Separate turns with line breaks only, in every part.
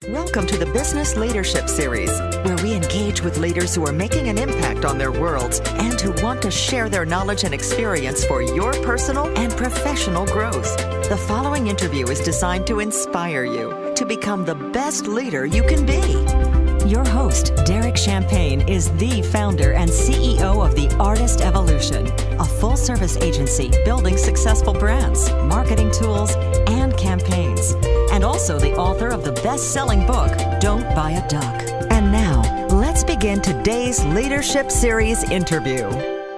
Welcome to the Business Leadership Series, where we engage with leaders who are making an impact on their worlds and who want to share their knowledge and experience for your personal and professional growth. The following interview is designed to inspire you to become the best leader you can be. Your host, Derek Champagne, is the founder and CEO of The Artist Evolution, a full-service agency building successful brands, marketing tools, and campaigns, and also the author of the best-selling book, Don't Buy a Duck. And now, let's begin today's Leadership Series interview.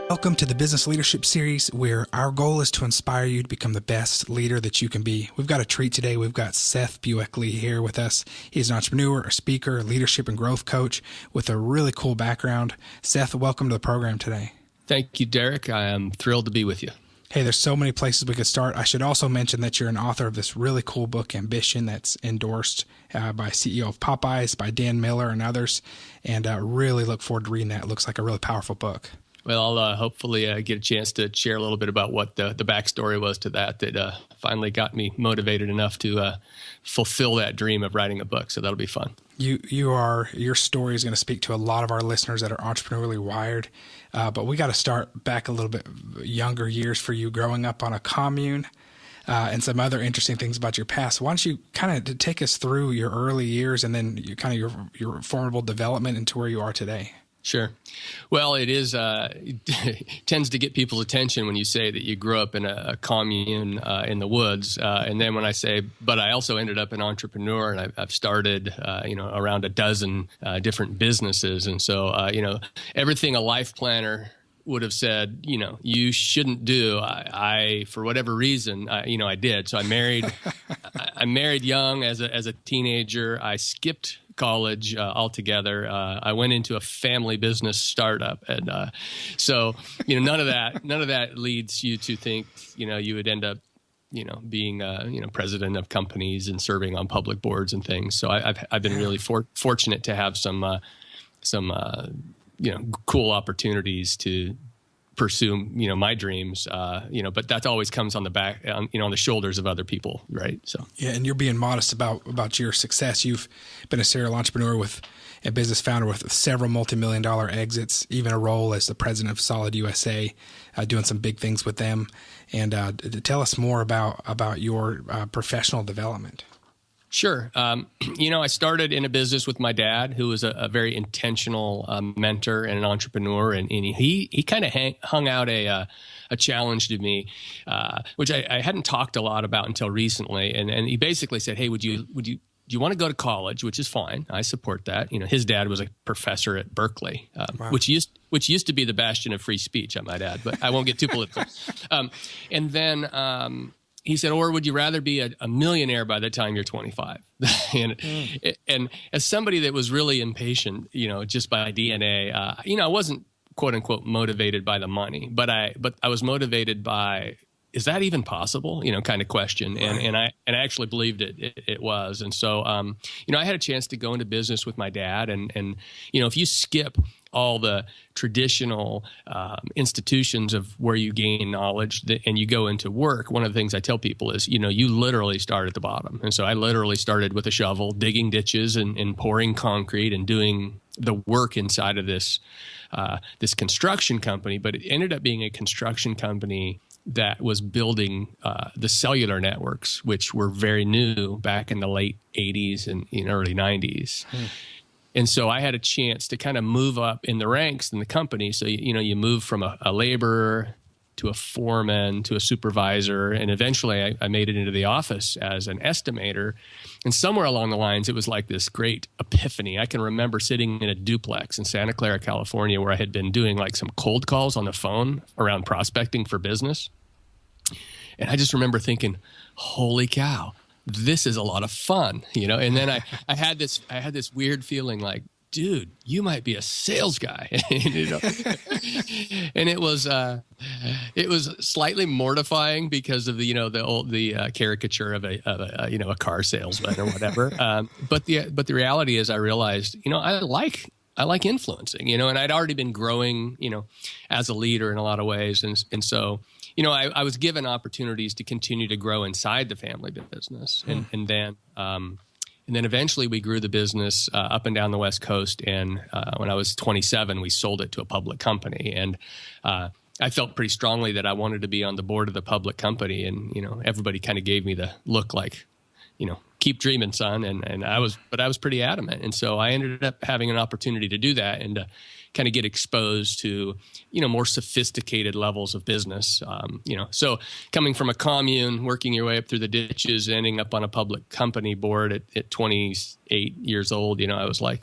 Welcome to the Business Leadership Series, where our goal is to inspire you to become the best leader that you can be. We've got a treat today. We've got Seth Buechley here with us. He's an entrepreneur, a speaker, a leadership and growth coach with a really cool background. Seth, welcome to the program today.
Thank you, Derek. I am thrilled to be with you.
Hey, there's so many places we could start. I should also mention that you're an author of this really cool book, Ambition, that's endorsed by CEO of Popeyes, by Dan Miller and others, and really look forward to reading that. It looks like a really powerful book.
Well, I'll hopefully get a chance to share a little bit about what the backstory was to that finally got me motivated enough to fulfill that dream of writing a book. So that'll be fun.
Your story is going to speak to a lot of our listeners that are entrepreneurially wired. But we got to start back a little bit younger years for you, growing up on a commune, and some other interesting things about your past. Why don't you kind of take us through your early years and then your formidable development into where you are today?
Sure. Well, it tends to get people's attention when you say that you grew up in a commune in the woods. And then when I say, but I also ended up an entrepreneur, and I've started, around a dozen different businesses. And so, everything a life planner would have said, you shouldn't do. I for whatever reason, I did. So I married, I married young as a teenager. I skipped college altogether. I went into a family business startup, and so none of that leads you to think you would end up being president of companies and serving on public boards and things. So I've been really fortunate to have some cool opportunities to pursue my dreams, but that always comes on the back, on the shoulders of other people, right? So
yeah, and you're being modest about your success. You've been a serial entrepreneur with a business founder with several multi-million-dollar exits, even a role as the president of Solid USA, doing some big things with them. And tell us more about your professional development.
Sure. I started in a business with my dad, who was a very intentional mentor and an entrepreneur. And he kind of hung out a challenge to me, which I hadn't talked a lot about until recently. And he basically said, hey, do you want to go to college? Which is fine. I support that. His dad was a professor at Berkeley,
wow.
which used to be the bastion of free speech, I might add, but I won't get too political. And then he said, or would you rather be a millionaire by the time you're 25? And as somebody that was really impatient, just by DNA, I wasn't quote unquote motivated by the money, but I was motivated by, is that even possible? Kind of question. And I actually believed it was. And so, I had a chance to go into business with my dad, and if you skip all the traditional institutions of where you gain knowledge and you go into work, one of the things I tell people is, you literally start at the bottom. And so I literally started with a shovel, digging ditches and pouring concrete and doing the work inside of this construction company. But it ended up being a construction company that was building the cellular networks, which were very new back in the late 80s and early 90s. And so I had a chance to kind of move up in the ranks in the company. So, you move from a laborer to a foreman to a supervisor. And eventually I made it into the office as an estimator. And somewhere along the lines, it was like this great epiphany. I can remember sitting in a duplex in Santa Clara, California, where I had been doing like some cold calls on the phone around prospecting for business. And I just remember thinking, holy cow, this is a lot of fun, And then I had this weird feeling like, dude, you might be a sales guy, And it was slightly mortifying because of the caricature of a car salesman or whatever. But the reality is, I realized, I like influencing, and I'd already been growing, as a leader in a lot of ways, and so. I was given opportunities to continue to grow inside the family business, and then And then eventually we grew the business up and down the West Coast. And when I was 27, we sold it to a public company. And I felt pretty strongly that I wanted to be on the board of the public company. And, everybody kind of gave me the look like, keep dreaming, son. And I was pretty adamant. And so I ended up having an opportunity to do that and to kind of get exposed to, more sophisticated levels of business. So coming from a commune, working your way up through the ditches, ending up on a public company board at 28 years old, I was like,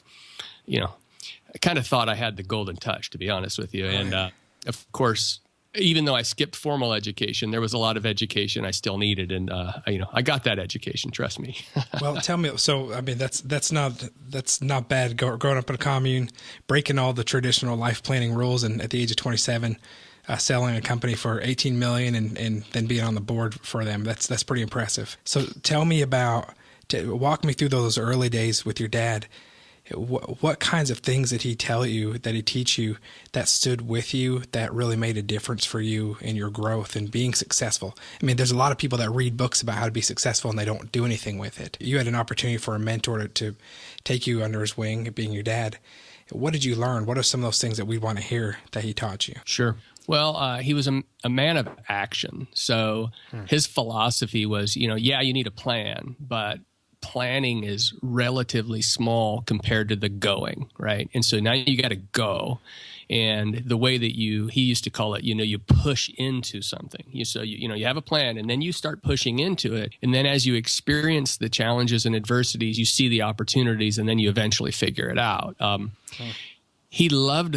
I kind of thought I had the golden touch, to be honest with you. And of course, even though I skipped formal education, there was a lot of education I still needed, and I got that education. Trust me.
Well, tell me. So, I mean, that's not bad. Growing up in a commune, breaking all the traditional life planning rules, and at the age of 27, selling a company for $18 million, and then being on the board for them. That's pretty impressive. So, tell me walk me through those early days with your dad. What kinds of things did he tell you, that he teach you, that stood with you, that really made a difference for you in your growth and being successful? I mean, there's a lot of people that read books about how to be successful and they don't do anything with it. You had an opportunity for a mentor to take you under his wing, being your dad. What did you learn? What are some of those things that we want to hear that he taught you?
Sure. Well, he was a man of action. So his philosophy was, you need a plan, but planning is relatively small compared to the going, right? And so now you got to go. And the way that he used to call it, you push into something. You have a plan and then you start pushing into it. And then as you experience the challenges and adversities, you see the opportunities and then you eventually figure it out. He loved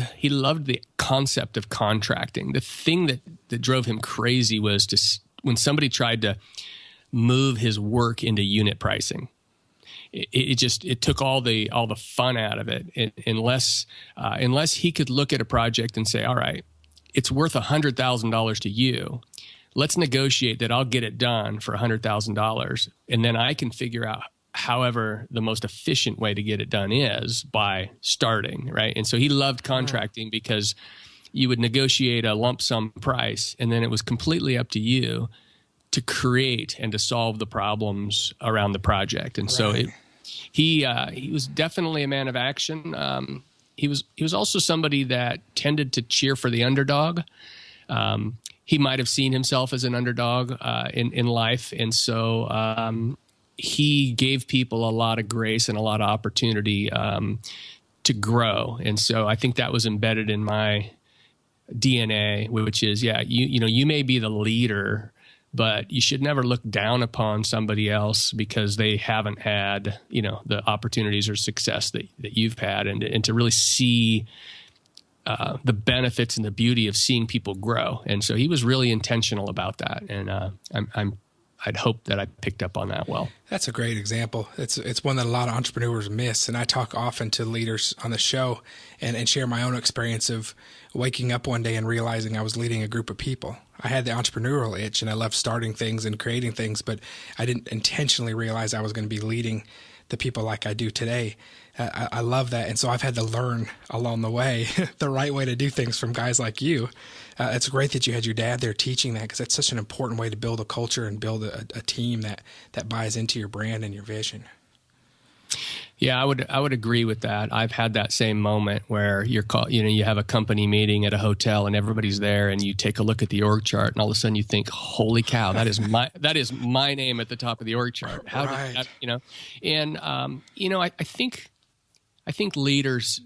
the concept of contracting. The thing that drove him crazy was when somebody tried to move his work into unit pricing. It took all the fun out of it. Unless he could look at a project and say, all right, it's worth $100,000 to you. Let's negotiate that I'll get it done for $100,000. And then I can figure out however the most efficient way to get it done is by starting, right? And so he loved contracting because you would negotiate a lump sum price and then it was completely up to you to create and to solve the problems around the project. And so he was definitely a man of action. He was also somebody that tended to cheer for the underdog. He might have seen himself as an underdog in life. And so he gave people a lot of grace and a lot of opportunity to grow. And so I think that was embedded in my DNA, which is, you may be the leader, but you should never look down upon somebody else because they haven't had, the opportunities or success that you've had, and to really see the benefits and the beauty of seeing people grow. And so he was really intentional about that. And I'd hope that I picked up on that well.
That's a great example. It's one that a lot of entrepreneurs miss. And I talk often to leaders on the show and share my own experience of waking up one day and realizing I was leading a group of people. I had the entrepreneurial itch and I loved starting things and creating things, but I didn't intentionally realize I was going to be leading the people like I do today. I love that. And so I've had to learn along the way the right way to do things from guys like you. It's great that you had your dad there teaching that, because that's such an important way to build a culture and build a team that buys into your brand and your vision.
Yeah, I would agree with that. I've had that same moment where you have a company meeting at a hotel and everybody's there, and you take a look at the org chart, and all of a sudden you think, "Holy cow, that is my name at the top of the org chart." How did that, And I think leaders,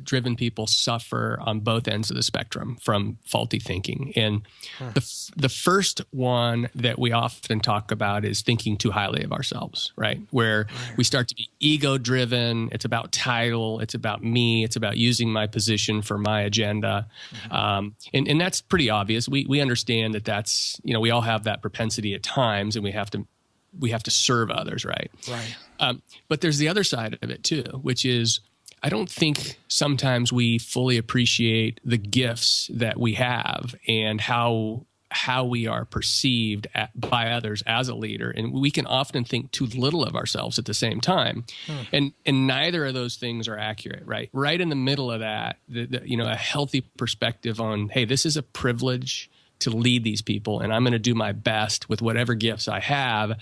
driven people suffer on both ends of the spectrum from faulty thinking. And the first one that we often talk about is thinking too highly of ourselves, right? Where we start to be ego driven. It's about title. It's about me. It's about using my position for my agenda. And that's pretty obvious. We understand that's, we all have that propensity at times, and we have to serve others, right? Right. But there's the other side of it too, which is, I don't think sometimes we fully appreciate the gifts that we have and how we are perceived by others as a leader. And we can often think too little of ourselves at the same time. And neither of those things are accurate, right? Right in the middle of that, a healthy perspective on, hey, this is a privilege to lead these people, and I'm going to do my best with whatever gifts I have.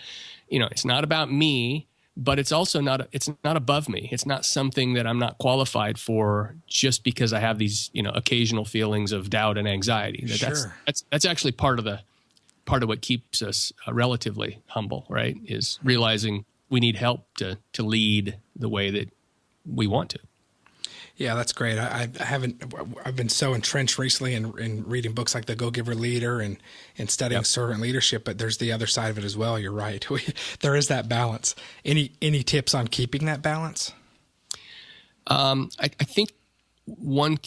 It's not about me, but it's also it's not above me. It's not something that I'm not qualified for just because I have these, occasional feelings of doubt and anxiety.
Sure.
That's actually part of what keeps us relatively humble, right? Is realizing we need help to lead the way that we want to.
Yeah, that's great. I've been so entrenched recently in reading books like The Go-Giver Leader and studying servant leadership, but there's the other side of it as well. You're right. There is that balance. Any tips on keeping that balance?
I think one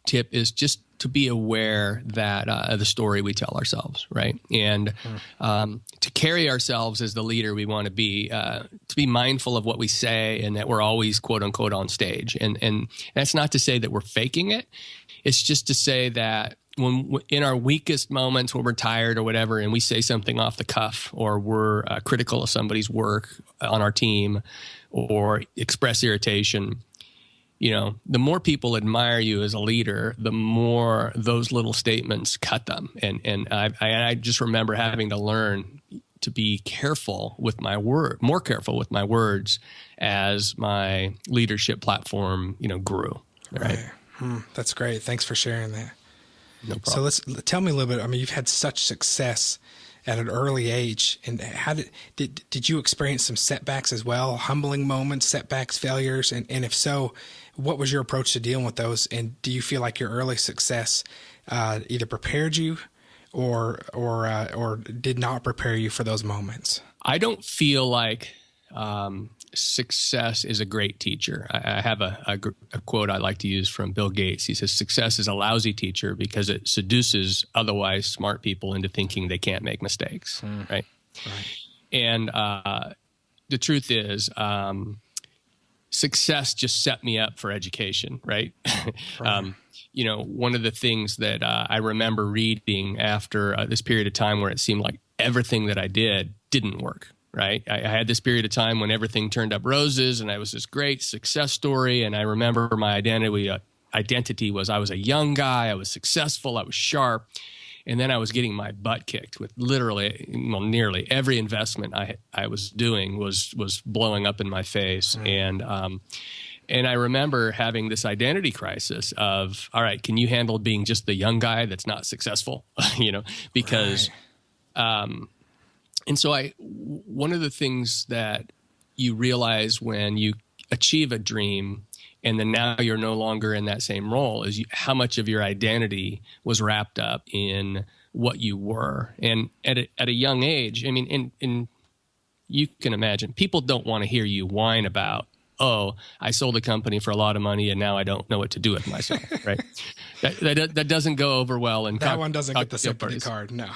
tip is just to be aware that the story we tell ourselves, right? And to carry ourselves as the leader we want to be mindful of what we say and that we're always, quote unquote, on stage. And that's not to say that we're faking it. It's just to say that when in our weakest moments when we're tired or whatever, and we say something off the cuff, or we're critical of somebody's work on our team or express irritation, the more people admire you as a leader, the more those little statements cut them. And I just remember having to learn to be careful with my more careful with my words as my leadership platform, grew. Right.
That's great. Thanks for sharing that.
No problem.
So tell me a little bit. I mean, you've had such success at an early age, and how did you experience some setbacks as well? Humbling moments, setbacks, failures, and if so, what was your approach to dealing with those? And do you feel like your early success either prepared you or did not prepare you for those moments?
I don't feel like success is a great teacher. I have a quote I like to use from Bill Gates. He says, "Success is a lousy teacher because it seduces otherwise smart people into thinking they can't make mistakes." Right. And the truth is, success just set me up for education. Right. One of the things that I remember reading after this period of time where it seemed like everything that I did didn't work. Right. I had this period of time when everything turned up roses and I was this great success story. And I remember my identity was I was a young guy. I was successful. I was sharp. And then I was getting my butt kicked with nearly every investment I was doing was blowing up in my face. And I remember having this identity crisis of, all right, can you handle being just the young guy that's not successful? Because and so one of the things that you realize when you achieve a dream and then now you're no longer in that same role is how much of your identity was wrapped up in what you were. And at a young age, I mean, and you can imagine, people don't want to hear you whine about, oh, I sold a company for a lot of money and now I don't know what to do with myself, right? That doesn't go over well. And
that one doesn't get the sympathy card, no.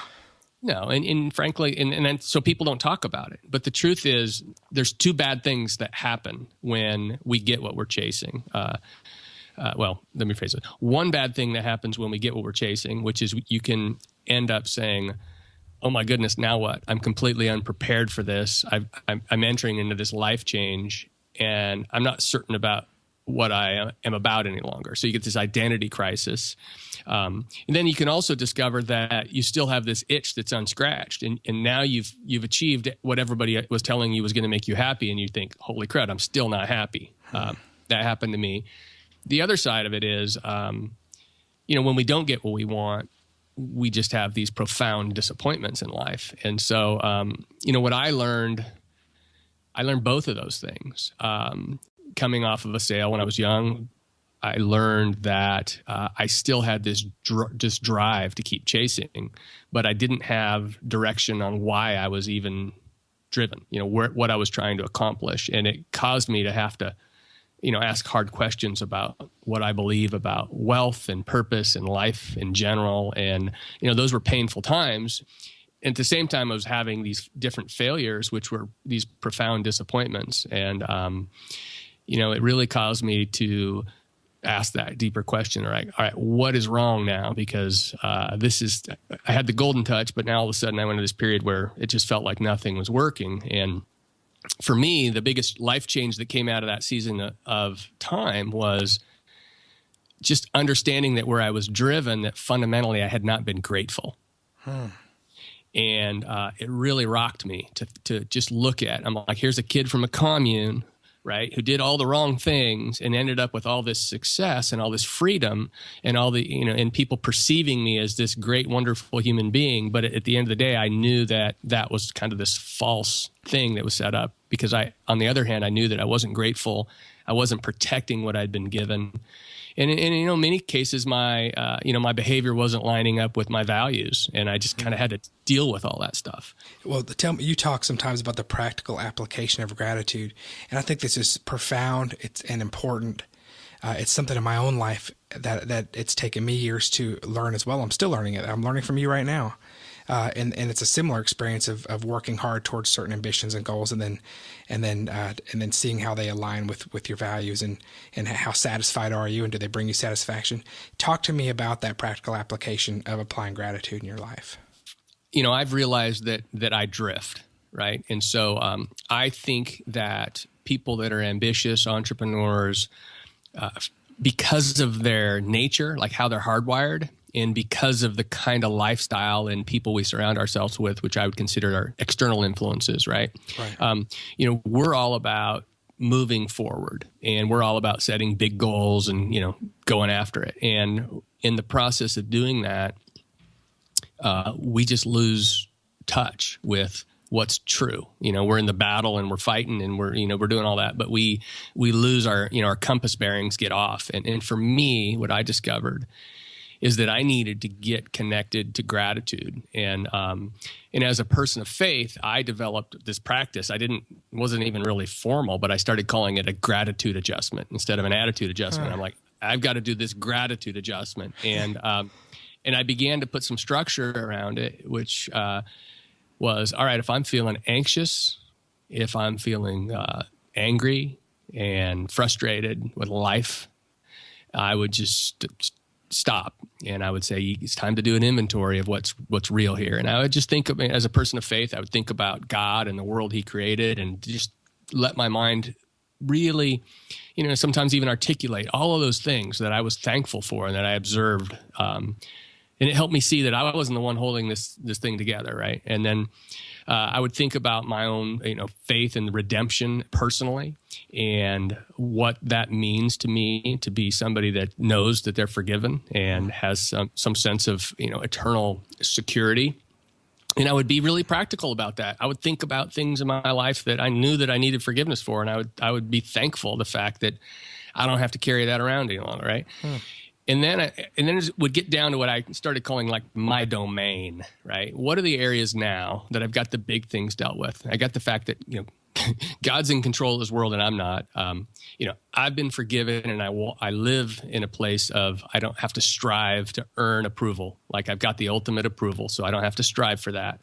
No, and frankly, and then so people don't talk about it. But the truth is, there's two bad things that happen when we get what we're chasing. Well, let me phrase it. One bad thing that happens when we get what we're chasing, which is you can end up saying, "Oh my goodness, now what? I'm completely unprepared for this. I'm entering into this life change, and I'm not certain about what I am about any longer." So you get this identity crisis. And then you can also discover that you still have this itch that's unscratched, and now you've achieved what everybody was telling you was going to make you happy, and you think, "Holy crud, I'm still not happy." That happened to me. The other side of it is, when we don't get what we want, we just have these profound disappointments in life. And so, what I learned both of those things. Coming off of a sale when I was young, I learned that I still had this drive to keep chasing, but I didn't have direction on why I was even driven, what I was trying to accomplish. And it caused me to have to, ask hard questions about what I believe about wealth and purpose and life in general. And, those were painful times. And at the same time, I was having these different failures, which were these profound disappointments. And, it really caused me to ask that deeper question. All right, what is wrong now? Because I had the golden touch, but now all of a sudden I went into this period where it just felt like nothing was working. And for me, the biggest life change that came out of that season of time was just understanding that where I was driven, that fundamentally I had not been grateful. And it really rocked me to just look at. I'm like, here's a kid from a commune, right, who did all the wrong things and ended up with all this success and all this freedom and all the, and people perceiving me as this great, wonderful human being. But at the end of the day, I knew that that was kind of this false thing that was set up, because on the other hand, I knew that I wasn't grateful. I wasn't protecting what I'd been given. And in many cases, my behavior wasn't lining up with my values, and I just kind of had to deal with all that stuff.
Well, you talk sometimes about the practical application of gratitude, and I think this is profound. And important. It's something in my own life that it's taken me years to learn as well. I'm still learning it. I'm learning from you right now. And it's a similar experience of working hard towards certain ambitions and goals, and then seeing how they align with your values, and how satisfied are you, and do they bring you satisfaction? Talk to me about that practical application of applying gratitude in your life.
I've realized that I drift, right? And so I think that people that are ambitious entrepreneurs, because of their nature, like how they're hardwired, and because of the kind of lifestyle and people we surround ourselves with, which I would consider our external influences, right? We're all about moving forward, and we're all about setting big goals and, going after it. And in the process of doing that, we just lose touch with what's true. We're in the battle and we're fighting and we're doing all that, but we lose our compass bearings get off. And for me, what I discovered is that I needed to get connected to gratitude. And as a person of faith, I developed this practice. It wasn't even really formal, but I started calling it a gratitude adjustment instead of an attitude adjustment. I'm like, I've got to do this gratitude adjustment. And I began to put some structure around it, which was, all right, if I'm feeling anxious, if I'm feeling angry and frustrated with life, I would just stop, and I would say, it's time to do an inventory of what's real here. And I would just think of, as a person of faith, I would think about God and the world he created, and just let my mind really, sometimes even articulate all of those things that I was thankful for and that I observed. And it helped me see that I wasn't the one holding this thing together, right? And then I would think about my own, faith and redemption personally, and what that means to me to be somebody that knows that they're forgiven and has some sense of, eternal security. And I would be really practical about that. I would think about things in my life that I knew that I needed forgiveness for, and I would be thankful the fact that I don't have to carry that around any longer, right? And then it would get down to what I started calling like my domain, right? What are the areas now that I've got the big things dealt with? I got the fact that, God's in control of this world and I'm not. I've been forgiven, and I live in a place of I don't have to strive to earn approval. Like I've got the ultimate approval, so I don't have to strive for that.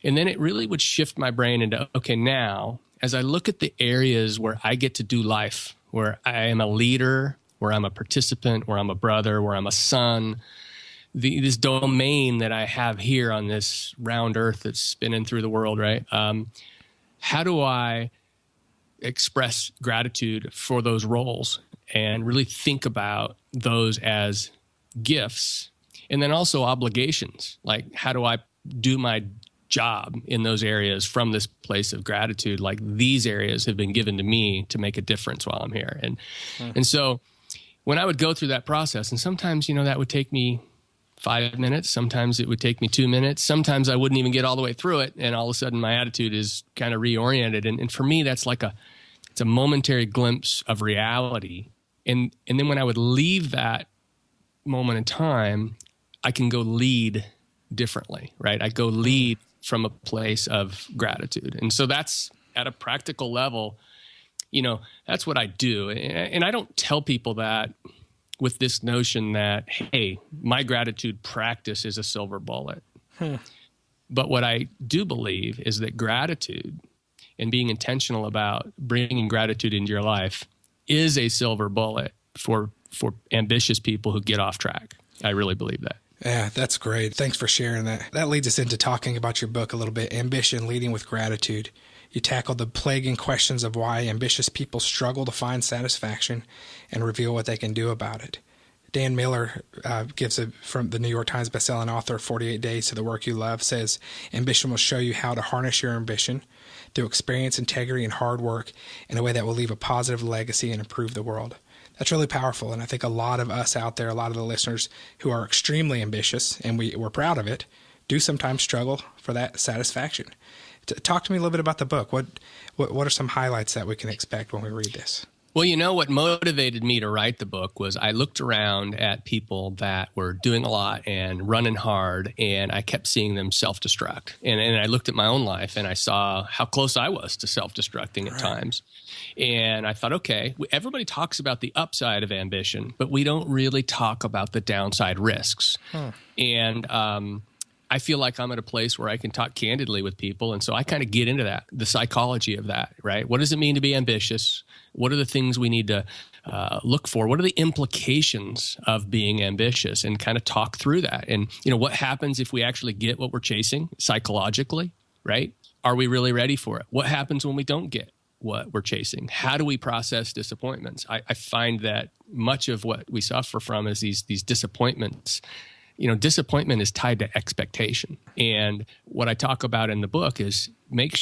And then it really would shift my brain into, okay, now as I look at the areas where I get to do life, where I am a leader, where I'm a participant, where I'm a brother, where I'm a son, this domain that I have here on this round earth that's spinning through the world, right? How do I express gratitude for those roles and really think about those as gifts, and then also obligations? Like, how do I do my job in those areas from this place of gratitude? Like, these areas have been given to me to make a difference while I'm here. And so when I would go through that process, and sometimes, that would take me 5 minutes. Sometimes it would take me 2 minutes. Sometimes I wouldn't even get all the way through it, and all of a sudden my attitude is kind of reoriented. And for me, that's like it's a momentary glimpse of reality. And then when I would leave that moment in time, I can go lead differently, right? I go lead from a place of gratitude. And so that's at a practical level, that's what I do. And I don't tell people that with this notion that, hey, my gratitude practice is a silver bullet. But what I do believe is that gratitude and being intentional about bringing gratitude into your life is a silver bullet for ambitious people who get off track. I really believe that.
Yeah, that's great. Thanks for sharing that. That leads us into talking about your book a little bit, Ambition, Leading with Gratitude. You tackle the plaguing questions of why ambitious people struggle to find satisfaction and reveal what they can do about it. Dan Miller from the New York Times bestselling author, 48 Days to the Work You Love, says, ambition will show you how to harness your ambition through experience, integrity, and hard work in a way that will leave a positive legacy and improve the world. That's really powerful. And I think a lot of us out there, a lot of the listeners who are extremely ambitious, and we're proud of it, do sometimes struggle for that satisfaction. Talk to me a little bit about the book. What are some highlights that we can expect when we read this?
Well, what motivated me to write the book was I looked around at people that were doing a lot and running hard, and I kept seeing them self-destruct. And I looked at my own life, and I saw how close I was to self-destructing at times. And I thought, okay, everybody talks about the upside of ambition, but we don't really talk about the downside risks. And I feel like I'm at a place where I can talk candidly with people. And so I kind of get into that, the psychology of that, right? What does it mean to be ambitious? What are the things we need to look for? What are the implications of being ambitious, and kind of talk through that? And, what happens if we actually get what we're chasing psychologically, right? Are we really ready for it? What happens when we don't get what we're chasing? How do we process disappointments? I find that much of what we suffer from is these disappointments. Disappointment is tied to expectation. And what I talk about in the book is make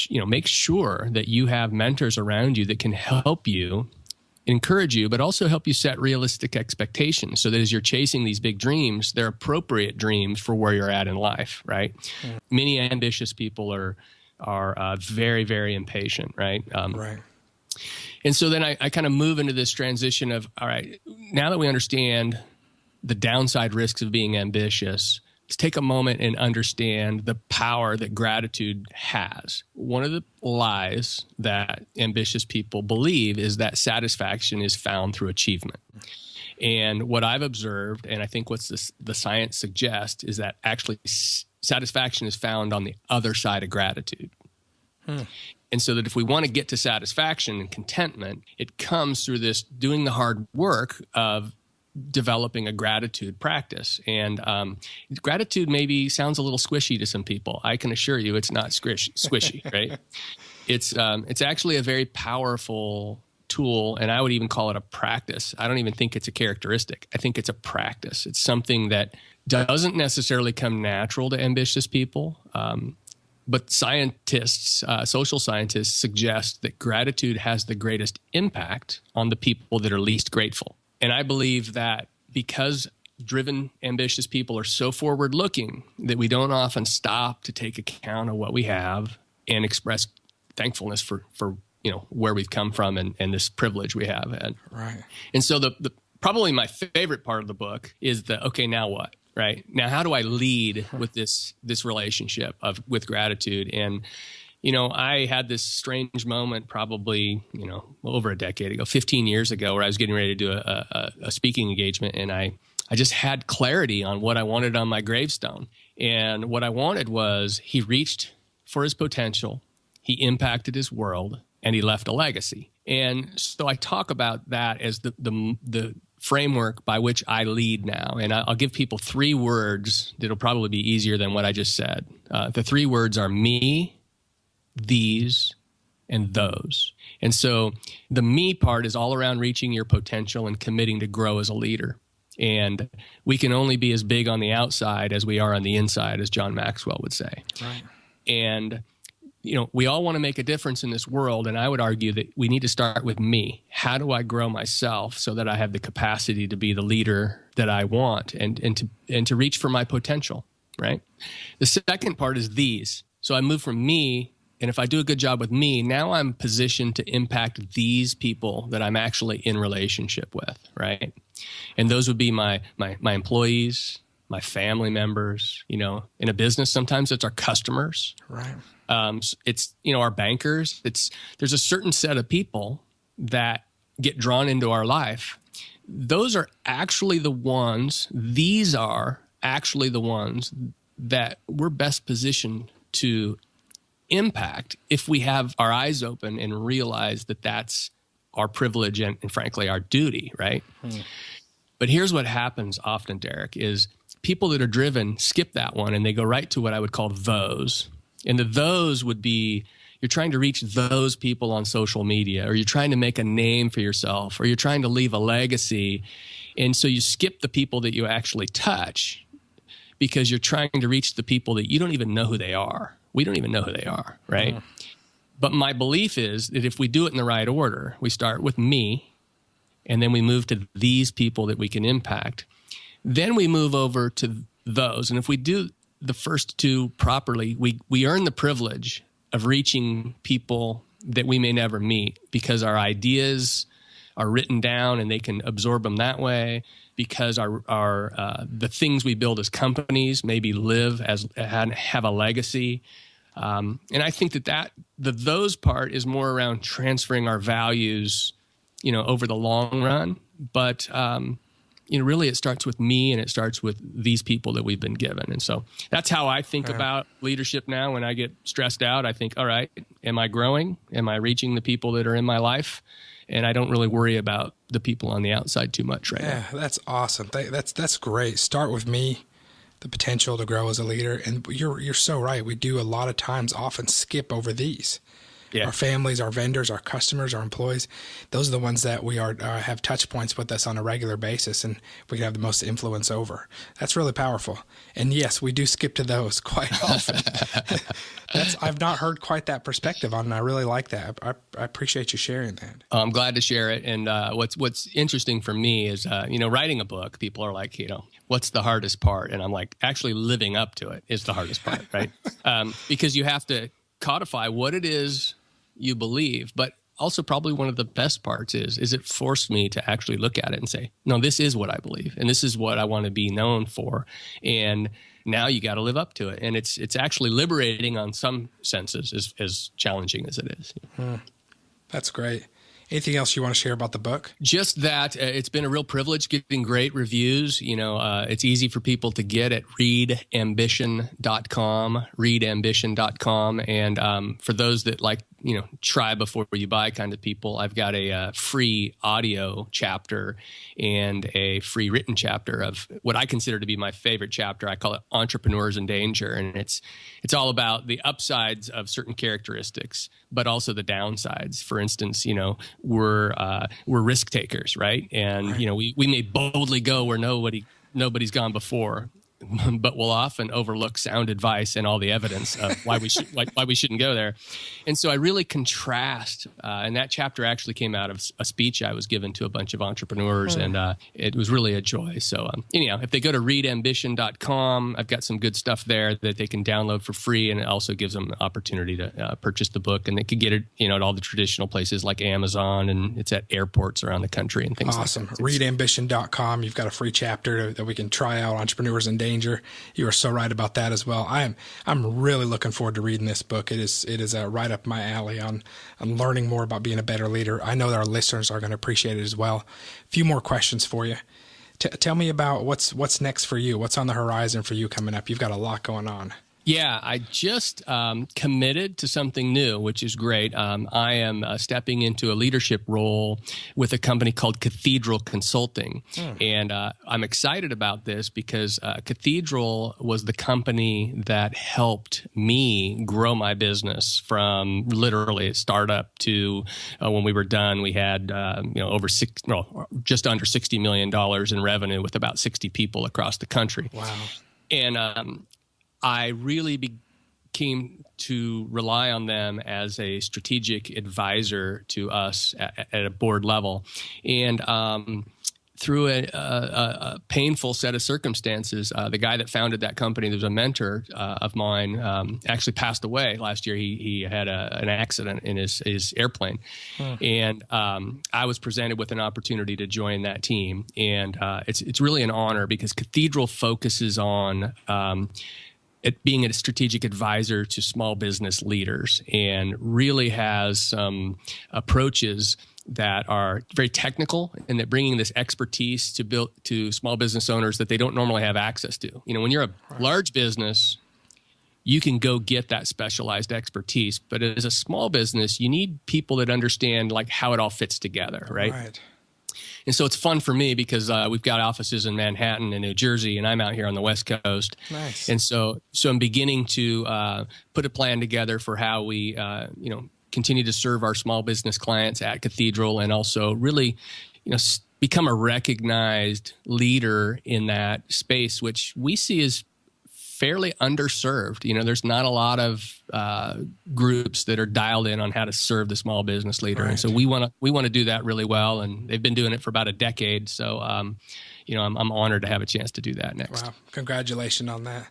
sure that you have mentors around you that can help you, encourage you, but also help you set realistic expectations so that as you're chasing these big dreams, they're appropriate dreams for where you're at in life, right? Many ambitious people are very, very impatient, right?
Right.
And so then I kind of move into this transition of, all right, now that we understand the downside risks of being ambitious, let's take a moment and understand the power that gratitude has. One of the lies that ambitious people believe is that satisfaction is found through achievement. And what I've observed, and I think what the science suggests, is that actually satisfaction is found on the other side of gratitude. And so that if we want to get to satisfaction and contentment, it comes through this doing the hard work of developing a gratitude practice. And gratitude maybe sounds a little squishy to some people. I can assure you it's not squishy, right? It's actually a very powerful tool, and I would even call it a practice. I don't even think it's a characteristic. I think it's a practice. It's something that doesn't necessarily come natural to ambitious people. But scientists, social scientists, suggest that gratitude has the greatest impact on the people that are least grateful. And I believe that because driven, ambitious people are so forward-looking that we don't often stop to take account of what we have and express thankfulness for where we've come from and this privilege we have had.
Right.
And so the probably my favorite part of the book is okay, now what? Right? Now, how do I lead with this relationship with gratitude? And I had this strange moment probably, over a decade ago, 15 years ago, where I was getting ready to do a speaking engagement, and I just had clarity on what I wanted on my gravestone. And what I wanted was he reached for his potential, he impacted his world, and he left a legacy. And so I talk about that as the framework by which I lead now. And I'll give people 3 words that'll probably be easier than what I just said. The 3 words are me, these, and those. And so the me part is all around reaching your potential and committing to grow as a leader. And we can only be as big on the outside as we are on the inside, as John Maxwell would say.
Right.
And we all want to make a difference in this world, and I would argue that we need to start with me. How do I grow myself so that I have the capacity to be the leader that I want and to reach for my potential, right? The second part is these. So I move from me, and if I do a good job with me, now I'm positioned to impact these people that I'm actually in relationship with, right? And those would be my employees, my family members, in a business, sometimes it's our customers.
Right.
It's, our bankers. There's a certain set of people that get drawn into our life. These are actually the ones that we're best positioned to impact if we have our eyes open and realize that that's our privilege and frankly, our duty, right? But here's what happens often, Derek, is people that are driven skip that one and they go right to what I would call those. And the those would be, you're trying to reach those people on social media, or you're trying to make a name for yourself, or you're trying to leave a legacy. And so you skip the people that you actually touch because you're trying to reach the people that you don't even know who they are. We don't even know who they are, right? But my belief is that if we do it in the right order, we start with me, and then we move to these people that we can impact. Then we move over to those. And if we do the first two properly, we earn the privilege of reaching people that we may never meet because our ideas are written down and they can absorb them that way, because the things we build as companies maybe live as have a legacy. And I think that those part is more around transferring our values, over the long run. But, really it starts with me, and it starts with these people that we've been given. And so that's how I think about leadership now. When I get stressed out, I think, all right, am I growing? Am I reaching the people that are in my life? And I don't really worry about the people on the outside too much now.
Yeah, that's awesome. That's great. Start with me, the potential to grow as a leader. And you're so right. We do a lot of times often skip over these. Yeah. Our families, our vendors, our customers, our employees, those are the ones that we have touch points with us on a regular basis, and we can have the most influence over. That's really powerful. And yes, we do skip to those quite often. I've not heard quite that perspective on it, and I really like that. I appreciate you sharing that.
I'm glad to share it. And what's interesting for me is, writing a book, people are like, what's the hardest part? And I'm like, actually living up to it is the hardest part, right? Because you have to codify what it is you believe, but also probably one of the best parts is it forced me to actually look at it and say, no, this is what I believe, and this is what I want to be known for, and now you got to live up to it. And it's actually liberating on some senses, as challenging as it is.
That's great. Anything else you want to share about the book? Just
that it's been a real privilege getting great reviews. It's easy for people to get at readambition.com. And for those that like, try before you buy kind of people, I've got a free audio chapter and a free written chapter of what I consider to be my favorite chapter. I call it Entrepreneurs in Danger. And it's all about the upsides of certain characteristics, but also the downsides. For instance, we're risk takers, right? And, we may boldly go where nobody's gone before, but we'll often overlook sound advice and all the evidence of why we shouldn't go there. And so I really contrast, and that chapter actually came out of a speech I was given to a bunch of entrepreneurs, and it was really a joy. So anyhow, if they go to readambition.com, I've got some good stuff there that they can download for free, and it also gives them an opportunity to purchase the book, and they could get it, at all the traditional places like Amazon, and it's at airports around the country and things like that. Awesome.
Readambition.com. You've got a free chapter that we can try out, Entrepreneurs in Danger. You are so right about that as well. I'm really looking forward to reading this book. It is right up my alley on learning more about being a better leader. I know that our listeners are going to appreciate it as well. A few more questions for you. Tell me about what's next for you. What's on the horizon for you coming up? You've got a lot going on.
Yeah, I just committed to something new, which is great. I am stepping into a leadership role with a company called Cathedral Consulting. And I'm excited about this because Cathedral was the company that helped me grow my business from literally a startup to when we were done, we had just under $60 million in revenue with about 60 people across the country.
Wow.
And I really came to rely on them as a strategic advisor to us at a board level. And through a painful set of circumstances, the guy that founded that company, that was a mentor of mine, actually passed away last year. He had an accident in his airplane. And I was presented with an opportunity to join that team. And it's really an honor because Cathedral focuses on at being a strategic advisor to small business leaders, and really has some approaches that are very technical, and that bringing this expertise to small business owners that they don't normally have access to. When you're a large business, you can go get that specialized expertise, but as a small business, you need people that understand like how it all fits together, right? And so it's fun for me because we've got offices in Manhattan and New Jersey, and I'm out here on the West Coast.
Nice.
And so I'm beginning to put a plan together for how we, continue to serve our small business clients at Cathedral, and also really, become a recognized leader in that space, which we see as fairly underserved. There's not a lot of groups that are dialed in on how to serve the small business leader.
Right.
And so we want to do that really well. And they've been doing it for about a decade. So, I'm honored to have a chance to do that next.
Wow. Congratulations on that.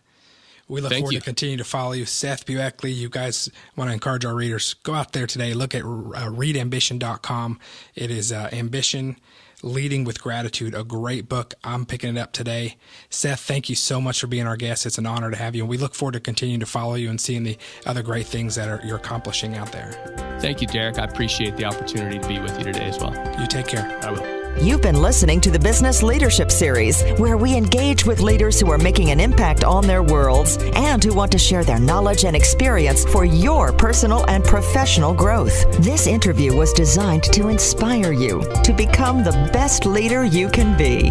We look
Thank
forward
you.
to continue to follow you. Seth Buechley, you guys want to encourage our readers, go out there today, look at readambition.com. It is Ambition, Leading with Gratitude, a great book. I'm picking it up today. Seth, thank you so much for being our guest. It's an honor to have you. And we look forward to continuing to follow you and seeing the other great things that you're accomplishing out there.
Thank you, Derek. I appreciate the opportunity to be with you today as well.
You take care.
I will.
You've been listening to the Business Leadership Series, where we engage with leaders who are making an impact on their worlds and who want to share their knowledge and experience for your personal and professional growth. This interview was designed to inspire you to become the best leader you can be.